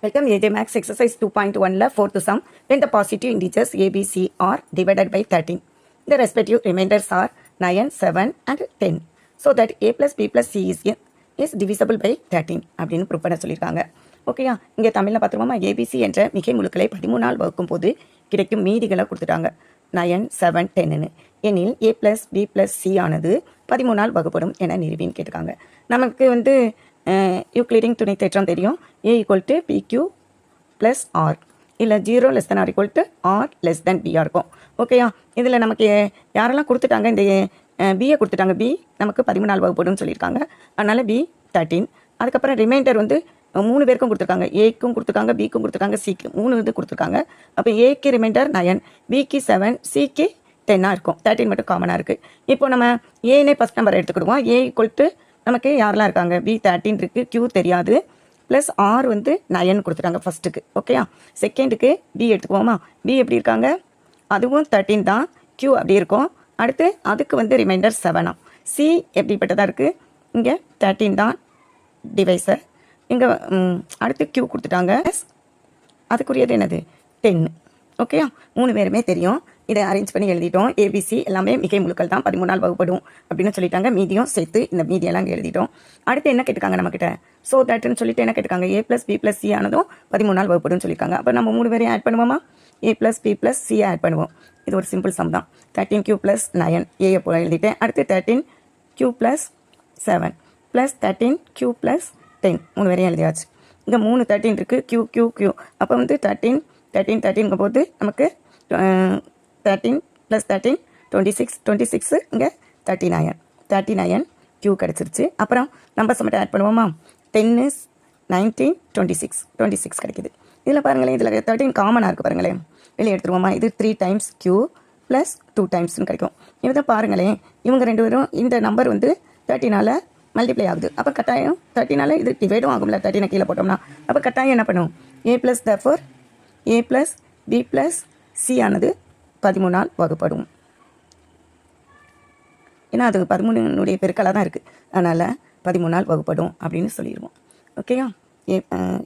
Welcome AJ Max exercise 2.1 la fourth sum. When the positive integers a, b, c are divided by 13, the respective remainders are 9, 7 and 10. So that a plus b plus c is divisible by 13 அப்படின்னு prove பண்ண சொல்லியிருக்காங்க. ஓகேயா, இங்கே தமிழில் பார்த்துருவோமா, ABC என்ற மிகை முழுக்களை 13 வகுக்கும் போது கிடைக்கும் மீதிகளை கொடுத்துட்டாங்க 9, 7, 10ன்னு. எனில் a plus b plus c ஆனது 13 வகுப்படும் என நிரூபின்னு கேட்டிருக்காங்க. நமக்கு வந்து யூக்ளிடின் துணை தேற்றம் தெரியும். a equal to pq plus r, இல்லை 0 less than r equal to r less than பியாக இருக்கும். ஓகேயா, இதில் நமக்கு யாரெல்லாம் கொடுத்துட்டாங்க, இந்த பியை கொடுத்துட்டாங்க. பி நமக்கு 13 வகுப்படும் சொல்லியிருக்காங்க. அதனால் பி 13. அதுக்கப்புறம் ரிமைண்டர் வந்து 3 பேருக்கும் கொடுத்துருக்காங்க. ஏக்கும் கொடுத்துருக்காங்க, பிக்கும் கொடுத்துருக்காங்க, சிக்கு 3 இது கொடுத்துருக்காங்க. அப்போ ஏக்கு ரிமைண்டர் 9, பிக்கு 7, சிக்கு 10 இருக்கும். 13 மட்டும் காமனாக இருக்குது. இப்போ நம்ம ஏனே ஃபஸ்ட் நம்பர் எடுத்துக்கிடுவோம். ஏ ஈக்குவல் டு நமக்கு யாரெல்லாம் இருக்காங்க, பி 13 இருக்குது, கியூ தெரியாது, ப்ளஸ் ஆர் வந்து 9 கொடுத்துட்டாங்க ஃபஸ்ட்டுக்கு. ஓகேயா, செகண்டுக்கு பி எடுத்துக்குவோமா. பி எப்படி இருக்காங்க, அதுவும் 13 தான், கியூ அப்படி இருக்கும். அடுத்து அதுக்கு வந்து ரிமைண்டர் 7. சி எப்படிப்பட்டதாக இருக்குது, இங்கே 13 தான் டிவைசர். இங்கே அடுத்து கியூ கொடுத்துட்டாங்க, அதுக்குரியது என்னது 10. ஓகேயா, 3 பேருமே தெரியும். இதை அரேஞ்ச் பண்ணி எழுதிட்டோம். ஏபிசி எல்லாமே மிகை முழுக்கள் தான், 13 வகுப்படும் அப்படின்னு சொல்லிட்டாங்க. மீதியும் சேர்த்து இந்த மீதியெல்லாம் இங்கே எழுதிட்டோம். அடுத்து என்ன கேட்டுக்காங்க நம்மக்கிட்ட, ஸோ தட்னு சொல்லிட்டு என்ன கேட்டுக்காங்க, ஏ ப்ளஸ் பி ப்ளஸ் சி ஆனதும் 13 வகுப்படும் சொல்லியிருக்காங்க. அப்போ நம்ம 3 பேரையும் ஆட் பண்ணுவோமா, ஏ ப்ளஸ் பி ப்ளஸ் சியை ஆட் பண்ணுவோம். இது ஒரு சிம்பிள் சம் தான். 13q ப்ளஸ் 9 ஏயை போல எழுதிட்டேன். அடுத்து 13q plus 7 plus 13q plus 10 3 பேரையும் எழுதியாச்சு. இங்கே 3 13 இருக்குது, q q q. அப்போ வந்து 13 13 13ங்கும் போது நமக்கு 13 ப்ளஸ் 13 26 26 இங்கே 39 39 q கிடச்சிருச்சு. அப்புறம் நம்பர்ஸ் மட்டும் ஆட் பண்ணுவோமா, 10 19 26 26 கிடைக்குது. இதில் பாருங்களேன், இதில் 13 காமனாக இருக்குது பாருங்களேன், வெளியே எடுத்துருவோமா. இது 3 டைம்ஸ் q ப்ளஸ் 2 டைம்ஸ்னு கிடைக்கும். இதை பாருங்களேன், இவங்க 2 பேரும் இந்த நம்பர் வந்து 13 மல்டிப்ளை ஆகுது. அப்போ கட்டாயம் 13 இது டிவைடும் ஆகும்ல, 13 கீழே போட்டோம்னா. அப்போ கட்டாயம் என்ன பண்ணும், ஏ ப்ளஸ் தஃபோர் ஏ ப்ளஸ் பி ப்ளஸ் சி ஆனது 13 வகுப்படும். ஏன்னா அது 13 பெருக்கலாக தான் இருக்குது, அதனால் 13 வகுப்படும் அப்படின்னு சொல்லிடுவோம். ஓகேயா,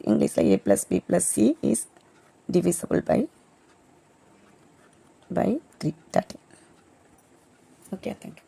இங்கிலீஷில் a plus b plus c is divisible by 3 13. Okay, thank you.